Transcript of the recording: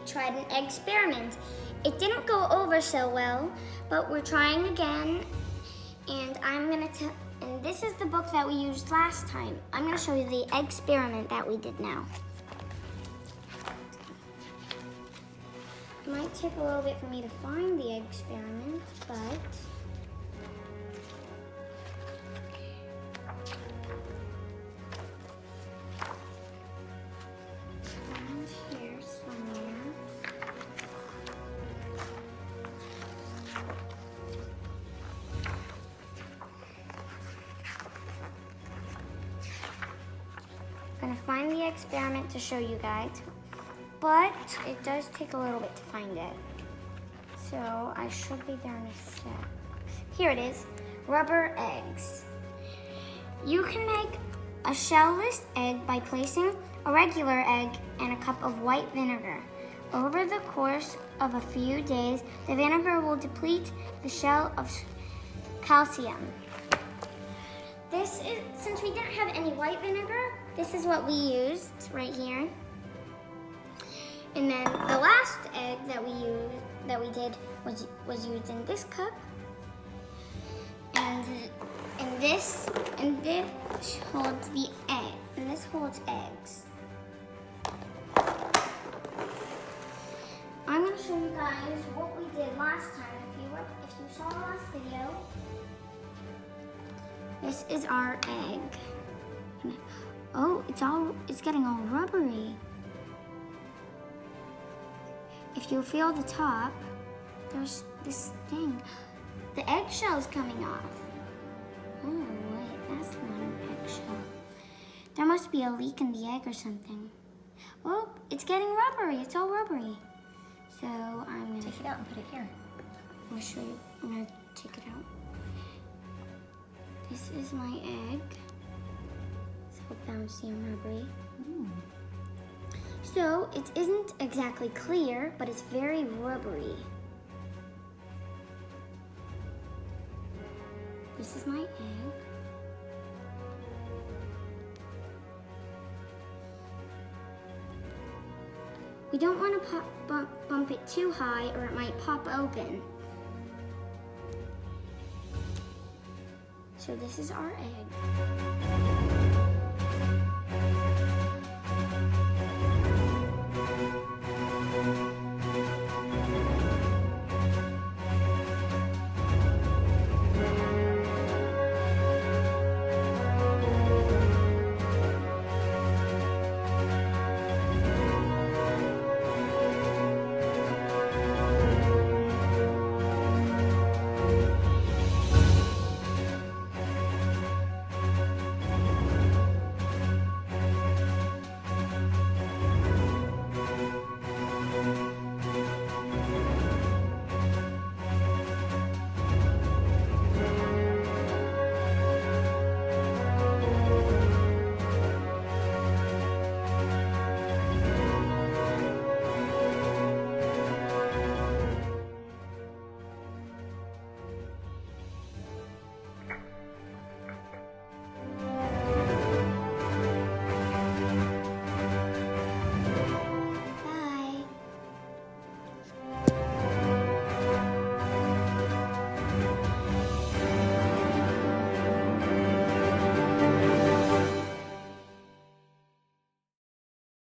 tried an experiment. It didn't go over so well, but we're trying again. And and this is the book that we used last time. I'm gonna show you the experiment that we did now. It might take a little bit for me to find the experiment, but it's here somewhere. I'm gonna find the experiment to show you guys, but it does take a little bit to find it. So I should be there in a sec. Here it is, rubber eggs. You can make a shell-less egg by placing a regular egg and a cup of white vinegar. Over the course of a few days, the vinegar will deplete the shell of calcium. Since we didn't have any white vinegar, this is what we used right here. And then the last egg that we did was used in this cup. And this holds the egg, and this holds eggs. I'm gonna show you guys what we did last time. If you saw the last video, this is our egg. Oh, it's getting all rubbery. If you feel the top, there's this thing. The eggshell is coming off. Oh, wait, that's not an eggshell. There must be a leak in the egg or something. Oh, it's getting rubbery. It's all rubbery. So I'm gonna take it out and put it here. I'm gonna show you. I'm gonna take it out. This is my egg. It's all bouncy and rubbery. So it isn't exactly clear, but it's very rubbery. This is my egg. We don't want to bump it too high or it might pop open. So this is our egg.